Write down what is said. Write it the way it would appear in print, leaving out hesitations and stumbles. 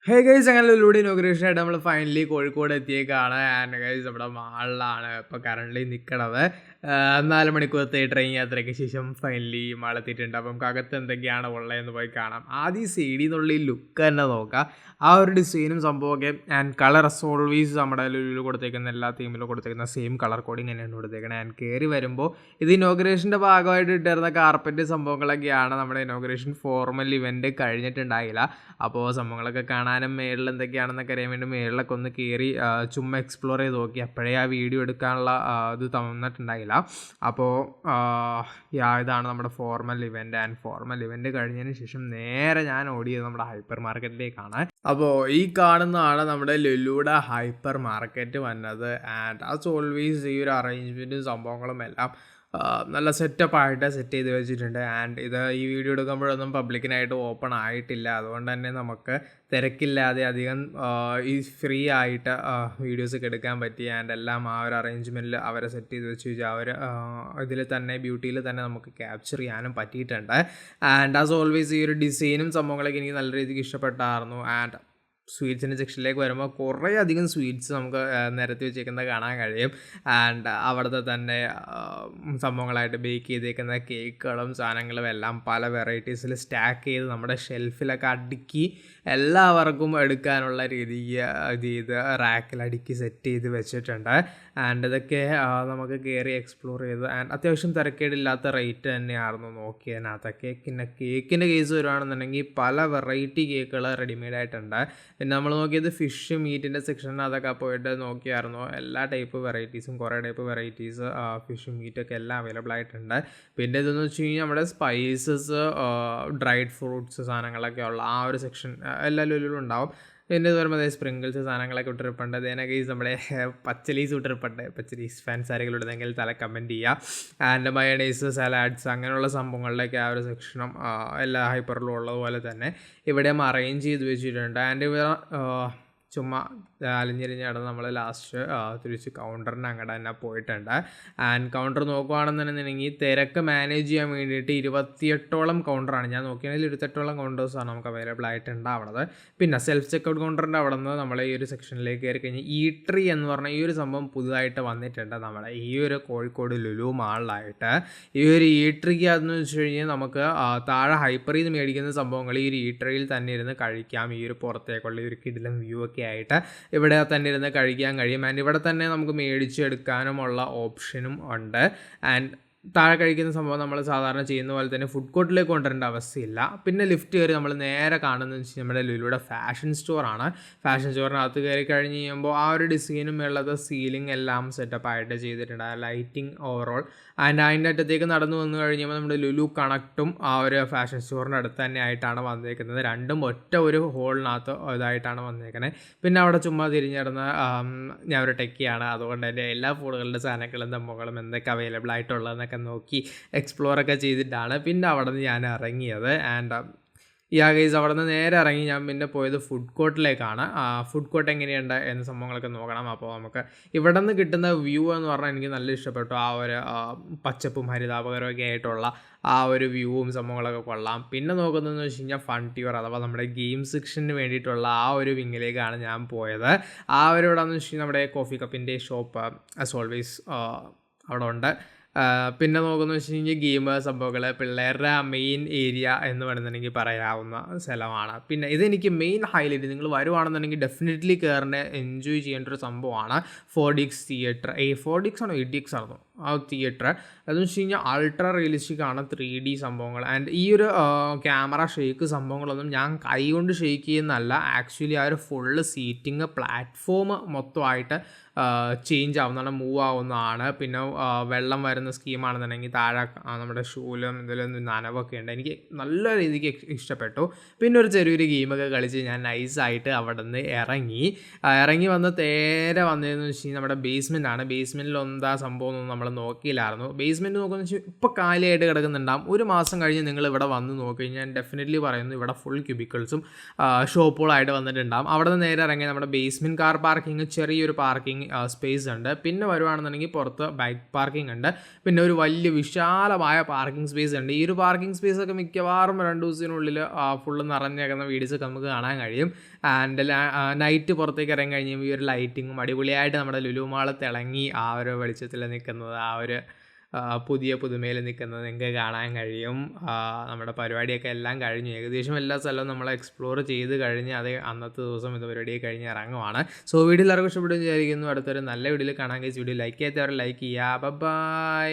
Hey guys, അങ്ങനെ ലുലുവിടെ inauguration ആയിട്ട് നമ്മൾ ഫൈനലി കോഴിക്കോട് എത്തിയേക്കാണ്. ആൻഡ് ഗൈസ് നമ്മുടെ മാളിലാണ് ഇപ്പോൾ കറൻ്റ് നിൽക്കണത്. 4 മണിക്കൂറത്തെ ട്രെയിൻ യാത്രയ്ക്ക് ശേഷം ഫൈനലി മാളെത്തിയിട്ടുണ്ട്. അപ്പം അകത്ത് എന്തൊക്കെയാണ് ഉള്ളതെന്ന് പോയി കാണാം. ആദ്യം സൈഡിൽ നിന്നുള്ള ഈ ലുക്ക് തന്നെ നോക്കാം. ആ ഒരു ഡിസൈനും സംഭവമൊക്കെ ആൻഡ് കളർ ഓൾവേസ് നമ്മുടെ ലുലുവിൽ കൊടുത്തേക്കുന്ന എല്ലാ തീമിലും കൊടുത്തേക്കുന്ന സെയിം കളർ കോഡിങ് തന്നെയാണ് കൊടുത്തേക്കുന്നത്. ആൻഡ് കയറി വരുമ്പോൾ ഇത് ഇനോഗ്രേഷൻ്റെ ഭാഗമായിട്ട് ഇട്ടിരുന്ന കാർപ്പറ്റ് സംഭവങ്ങളൊക്കെയാണ്. നമ്മുടെ ഇനോഗ്രേഷൻ ഫോർമൽ ഇവൻറ്റ് കഴിഞ്ഞിട്ടുണ്ടായില്ല. അപ്പോൾ സംഭവങ്ങളൊക്കെ കാണാനും മേളിൽ എന്തൊക്കെയാണെന്നൊക്കെ അറിയാൻ വേണ്ടി മേളിലൊക്കെ ഒന്ന് കയറി ചുമ്മാ എക്സ്പ്ലോർ ചെയ്ത് നോക്കി. അപ്പോഴേ ആ വീഡിയോ എടുക്കാനുള്ള ഇത് തന്നിട്ടുണ്ടായില്ല. അപ്പോൾ ഇതാണ് നമ്മുടെ formal event. And formal event കഴിഞ്ഞതിന് ശേഷം നേരെ ഞാൻ ഓടിയത് നമ്മുടെ ഹൈപ്പർ മാർക്കറ്റിലേക്കാണ്. അപ്പോൾ ഈ കാണുന്നതാണ് നമ്മുടെ ലുലുയുടെ ഹൈപ്പർ മാർക്കറ്റ് വന്നത്. ആൻഡ് ആസ് ഓൾവേസ് ഈ ഒരു അറേഞ്ച്മെൻറ്റും സംഭവങ്ങളും എല്ലാം നല്ല സെറ്റപ്പായിട്ട് സെറ്റ് ചെയ്ത് വെച്ചിട്ടുണ്ട്. ആൻഡ് ഇത് ഈ വീഡിയോ എടുക്കുമ്പോഴൊന്നും പബ്ലിക്കിനായിട്ട് ഓപ്പൺ ആയിട്ടില്ല. അതുകൊണ്ട് തന്നെ നമുക്ക് തിരക്കില്ലാതെ അധികം ഈ ഫ്രീ ആയിട്ട് വീഡിയോസൊക്കെ എടുക്കാൻ പറ്റി. ആൻഡ് എല്ലാം ആ ഒരു അറേഞ്ച്മെൻറ്റിൽ അവരെ സെറ്റ് ചെയ്ത് വെച്ച് അവർ ഇതിൽ തന്നെ ബ്യൂട്ടിയിൽ തന്നെ നമുക്ക് ക്യാപ്ചർ ചെയ്യാനും പറ്റിയിട്ടുണ്ട്. ആൻഡ് ആസ് ഓൾവേസ് ഈ ഒരു ഡിസൈനും സംഭവങ്ങളൊക്കെ എനിക്ക് നല്ല രീതിക്ക് ഇഷ്ടപ്പെട്ടായിരുന്നു. ആൻഡ് സ്വീറ്റ്സിൻ്റെ സെക്ഷനിലേക്ക് വരുമ്പോൾ കുറേ അധികം സ്വീറ്റ്സ് നമുക്ക് നിരത്തി വെച്ചേക്കുന്നത് കാണാൻ കഴിയും. ആൻഡ് അവിടുത്തെ തന്നെ സംഭവങ്ങളായിട്ട് ബേക്ക് ചെയ്തേക്കുന്ന കേക്കുകളും സാധനങ്ങളും എല്ലാം പല വെറൈറ്റീസിൽ സ്റ്റാക്ക് ചെയ്ത് നമ്മുടെ ഷെൽഫിലൊക്കെ അടുക്കി എല്ലാവർക്കും എടുക്കാനുള്ള രീതിക്ക് ഇത് ചെയ്ത് റാക്കിൽ അടുക്കി സെറ്റ് ചെയ്ത് വെച്ചിട്ടുണ്ട്. ആൻഡ് ഇതൊക്കെ നമുക്ക് കയറി എക്സ്പ്ലോർ ചെയ്ത് ആൻഡ് അത്യാവശ്യം തിരക്കേടില്ലാത്ത റേറ്റ് തന്നെയായിരുന്നു നോക്കിയതിനകത്തൊക്കെ. പിന്നെ കേക്കിൻ്റെ കേസ് വരുവാണെന്നുണ്ടെങ്കിൽ പല വെറൈറ്റി കേക്കുകൾ റെഡിമെയ്ഡായിട്ടുണ്ട്. പിന്നെ നമ്മൾ നോക്കിയത് ഫിഷ് മീറ്റിൻ്റെ സെക്ഷനകത്തൊക്കെ പോയിട്ട് നോക്കിയായിരുന്നു. എല്ലാ ടൈപ്പ് വെറൈറ്റീസും കുറേ ടൈപ്പ് വെറൈറ്റീസ് ഫിഷ് മീറ്റൊക്കെ എല്ലാം അവൈലബിൾ ആയിട്ടുണ്ട്. പിന്നെ ഇതെന്ന് വെച്ച് കഴിഞ്ഞാൽ നമ്മുടെ സ്പൈസസ്, ഡ്രൈഡ് ഫ്രൂട്ട്സ് സാധനങ്ങളൊക്കെ ഉള്ള ആ ഒരു സെക്ഷൻ എല്ലാ ലുലുവിലും ഉണ്ടാവും. പിന്നെ ഇത് പറയുമ്പോൾ സ്പ്രിങ്കിൾസ് സാധനങ്ങളൊക്കെ ഇട്ടിരിപ്പുണ്ട്. അതിനൊക്കെ നമ്മുടെ പച്ചലീസ് ഇട്ടിരിപ്പുണ്ട്. പച്ചലീസ് ഫാൻസ് ആരെങ്കിലും ഇടുന്നെങ്കിൽ തല കമൻറ്റ് ചെയ്യുക. ആൻഡ് മയണൈസ്, സലാഡ്സ് അങ്ങനെയുള്ള സംഭവങ്ങളിലൊക്കെ ആ ഒരു സെക്ഷനും എല്ലാ ഹൈപ്പറിലും ഉള്ളതുപോലെ തന്നെ ഇവിടെയും അറേഞ്ച് ചെയ്ത് വെച്ചിട്ടുണ്ട്. ആൻഡ് ഇവിടെ ചുമ്മാ അലിഞ്ഞിരിഞ്ഞ് നടന്ന് നമ്മൾ ലാസ്റ്റ് തിരിച്ച് കൗണ്ടറിന് അങ്ങോട്ട് തന്നെ പോയിട്ടുണ്ട്. ആൻഡ് കൗണ്ടർ നോക്കുകയാണെന്നുണ്ടെങ്കിൽ തിരക്ക് മാനേജ് ചെയ്യാൻ വേണ്ടിയിട്ട് 28ഓളം കൗണ്ടറാണ്. ഞാൻ നോക്കിയാണെങ്കിൽ 28ഓളം കൗണ്ടേഴ്സാണ് നമുക്ക് അവൈലബിൾ ആയിട്ടുണ്ടാവുന്നത്. പിന്നെ സെൽഫ് ചെക്കൗട്ട് കൗണ്ടറിൻ്റെ അവിടെ നിന്ന് നമ്മൾ ഈ ഒരു സെക്ഷനിലേക്ക് കയറി കഴിഞ്ഞാൽ ഈട്രി എന്ന് പറഞ്ഞ ഈ ഒരു സംഭവം പുതുതായിട്ട് വന്നിട്ടുണ്ട് നമ്മുടെ ഈ ഒരു കോഴിക്കോട് ലുലു മാളിലായിട്ട്. ഈ ഒരു ഈട്രിക്ക് അതെന്ന് വെച്ച് കഴിഞ്ഞാൽ നമുക്ക് താഴെ ഹൈപ്പറിൽ നിന്ന് മേടിക്കുന്ന സംഭവങ്ങൾ ഈ ഒരു ഈട്രിയിൽ തന്നെ ഇരുന്ന് കഴിക്കാം. ഈ ഒരു പുറത്തേക്കുള്ള ഈ ഒരു കിടിലം വ്യൂ ഒക്കെ ആയിട്ട് ഇവിടെ തന്നെ ഇരുന്ന് കഴിക്കാൻ കഴിയും. ആൻഡ് ഇവിടെ തന്നെ നമുക്ക് മേടിച്ചെടുക്കാനുമുള്ള ഓപ്ഷനും ഉണ്ട്. ആൻഡ് താഴെ കഴിക്കുന്ന സംഭവം നമ്മൾ സാധാരണ ചെയ്യുന്ന പോലെ തന്നെ ഫുഡ് കോർട്ടിലേക്ക് കൊണ്ടുവരേണ്ട അവസ്ഥയില്ല. പിന്നെ ലിഫ്റ്റ് കയറി നമ്മൾ നേരെ കാണുന്നത് വെച്ചാൽ നമ്മുടെ ലുലുയുടെ ഫാഷൻ സ്റ്റോറാണ്. ഫാഷൻ സ്റ്റോറിനകത്ത് കയറി കഴിഞ്ഞ് കഴിയുമ്പോൾ ആ ഒരു ഡിസൈനും ഉള്ളത് സീലിംഗ് എല്ലാം സെറ്റപ്പായിട്ട് ചെയ്തിട്ടുണ്ട്. Lighting overall. ആൻഡ് അതിൻ്റെ അറ്റത്തേക്ക് നടന്നു വന്നു കഴിഞ്ഞപ്പോൾ നമ്മുടെ ലുലു കണക്റ്റും ആ ഒരു ഫാഷൻ സ്റ്റോറിൻ്റെ അടുത്ത് തന്നെ ആയിട്ടാണ് വന്നേക്കുന്നത്. രണ്ടും ഒറ്റ ഒരു ഹോളിനകത്ത് ഇതായിട്ടാണ് വന്നേക്കുന്നത്. പിന്നെ അവിടെ ചുമ്മാ തിരിഞ്ഞിടുന്ന ഞാൻ ഒരു ടെക്കിയാണ്. അതുകൊണ്ട് തന്നെ എല്ലാ ഫോണുകളുടെ സാധനങ്ങളും സംഭവങ്ങളും എന്തൊക്കെ അവൈലബിൾ ആയിട്ടുള്ളതെന്നൊക്കെ നോക്കി എക്സ്പ്ലോറൊക്കെ ചെയ്തിട്ടാണ് പിന്നെ അവിടെ നിന്ന് ഞാൻ ഇറങ്ങിയത്. ആൻഡ് ഗൈസ് അവിടെ നിന്ന് നേരെ ഇറങ്ങി ഞാൻ പിന്നെ പോയത് ഫുഡ് കോർട്ടിലേക്കാണ്. ഫുഡ് കോർട്ട് എങ്ങനെയുണ്ട് എന്ന സംഭവങ്ങളൊക്കെ നോക്കണം. അപ്പോൾ നമുക്ക് ഇവിടെ നിന്ന് കിട്ടുന്ന വ്യൂ എന്ന് പറഞ്ഞാൽ എനിക്ക് നല്ല ഇഷ്ടപ്പെട്ടു. ആ ഒരു പച്ചപ്പും ഹരിതാപകരമൊക്കെ ആയിട്ടുള്ള ആ ഒരു വ്യൂവും സംഭവങ്ങളൊക്കെ കൊള്ളാം. പിന്നെ നോക്കുന്നതെന്ന് വെച്ച് കഴിഞ്ഞാൽ ഫൺ ട്യൂർ അഥവാ നമ്മുടെ ഗെയിം സെക്ഷന് വേണ്ടിയിട്ടുള്ള ആ ഒരു വിങ്ങിലേക്കാണ് ഞാൻ പോയത്. ആ ഒരു ഇവിടെയെന്ന് വെച്ച് കഴിഞ്ഞാൽ നമ്മുടെ കോഫി കപ്പിൻ്റെ ഷോപ്പ് ആസ് ഓൾവേസ് അവിടെ ഉണ്ട്. പിന്നെ നോക്കുന്നത് വെച്ച് കഴിഞ്ഞാൽ ഗെയിം സംഭവങ്ങൾ പിള്ളേരുടെ മെയിൻ ഏരിയ എന്ന് വേണമെന്നുണ്ടെങ്കിൽ പറയാവുന്ന സ്ഥലമാണ്. പിന്നെ ഇതെനിക്ക് മെയിൻ ഹൈലൈറ്റ്, നിങ്ങൾ വരുവാണെന്നുണ്ടെങ്കിൽ ഡെഫിനറ്റ്ലി കയറേണ്ട എൻജോയ് ചെയ്യേണ്ട ഒരു സംഭവമാണ് 4DX തിയേറ്റർ. 4DX ആണോ 8DX ആണോ ആ തിയേറ്റർ? അതെന്ന് വെച്ച് കഴിഞ്ഞാൽ അൾട്രാ റിയലിസ്റ്റിക് ആണ്, 3D സംഭവങ്ങൾ. ആൻഡ് ഈ ഒരു ക്യാമറ ഷെയ്ക്ക് സംഭവങ്ങളൊന്നും ഞാൻ കൈ കൊണ്ട് ഷെയ്ക്ക് ചെയ്യുന്നതല്ല. ആക്ച്വലി ആ ഒരു ഫുള്ള് സീറ്റിങ് പ്ലാറ്റ്ഫോം മൊത്തമായിട്ട് ചേഞ്ച് ആവുന്നതാണ്, മൂവ് ആവുന്നതാണ്. പിന്നെ വെള്ളം വരുന്ന സ്കീമാണെന്നുണ്ടെങ്കിൽ താഴെ നമ്മുടെ ഷൂലും ഇതിലും നനവൊക്കെ ഉണ്ട്. എനിക്ക് നല്ല രീതിക്ക് ഇഷ്ടപ്പെട്ടു. പിന്നെ ഒരു ചെറിയൊരു ഗെയിമൊക്കെ കളിച്ച് ഞാൻ നൈസായിട്ട് അവിടെ നിന്ന് ഇറങ്ങി വന്ന് നേരെ വന്നതെന്ന് വെച്ച് കഴിഞ്ഞാൽ നമ്മുടെ ബേസ്മെൻ്റ് ആണ്. ബേസ്മെൻറ്റിൽ എന്താ സംഭവം ഒന്നും നമ്മൾ നോക്കിയില്ലായിരുന്നു. ബേസ്മെൻറ്റ് നോക്കുകയെന്ന് വെച്ചാൽ ഇപ്പോൾ കാലിയായിട്ട് കിടക്കുന്നുണ്ടാകും. ഒരു മാസം കഴിഞ്ഞ് നിങ്ങൾ ഇവിടെ വന്ന് നോക്കി ഞാൻ ഡെഫിനറ്റ്ലി പറയുന്നു ഇവിടെ ഫുൾ ക്യൂബിക്കിൾസും ഷോപ്പുകളായിട്ട് വന്നിട്ടുണ്ടാകും. അവിടെ നിന്ന് നേരെ ഇറങ്ങി നമ്മുടെ ബേസ്മെൻറ്റ് കാർ പാർക്കിംഗ്, ചെറിയൊരു പാർക്കിംഗ് സ്പേസ് ഉണ്ട്. പിന്നെ വരുവാണെന്നുണ്ടെങ്കിൽ പുറത്ത് ബൈക്ക് പാർക്കിംഗ് ഉണ്ട്. പിന്നെ ഒരു വലിയ വിശാലമായ പാർക്കിംഗ് സ്പേസ് ഉണ്ട്. ഈ ഒരു പാർക്കിംഗ് സ്പേസൊക്കെ മിക്കവാറും 2 ദിവസത്തിനുള്ളിൽ ഫുള്ള് നിറഞ്ഞേക്കുന്ന വീഡിയോസൊക്കെ നമുക്ക് കാണാൻ കഴിയും. ആൻഡ് നൈറ്റ് പുറത്തേക്ക് ഇറങ്ങി കഴിയുമ്പോൾ ഈ ഒരു ലൈറ്റിങ്ങും അടിപൊളിയായിട്ട് നമ്മുടെ ലുലു മാള് തിളങ്ങി ആ ഒരു വെളിച്ചത്തിൽ നിൽക്കുന്നത്, ആ ഒരു പുതിയ പുതുമയിൽ നിൽക്കുന്നത് നിങ്ങൾക്ക് കാണാൻ കഴിയും. നമ്മുടെ പരിപാടിയൊക്കെ എല്ലാം കഴിഞ്ഞു, ഏകദേശം എല്ലാ സ്ഥലവും നമ്മൾ എക്സ്പ്ലോർ ചെയ്ത് കഴിഞ്ഞ് അത് അന്നത്തെ ദിവസം ഇത് പരിപാടിയൊക്കെ കഴിഞ്ഞ് ഇറങ്ങുവാണ്. സോ വീഡിയോ എല്ലാവർക്കും ഇഷ്ടപ്പെടുമെന്ന് വിചാരിക്കുന്നു. അടുത്തൊരു നല്ല വീഡിയോയിൽ കാണാൻ കഴിച്ച് വീഡിയോ ലൈക്ക് ചെയ്യാത്തവർ ലൈക്ക് ചെയ്യുക. ബൈ.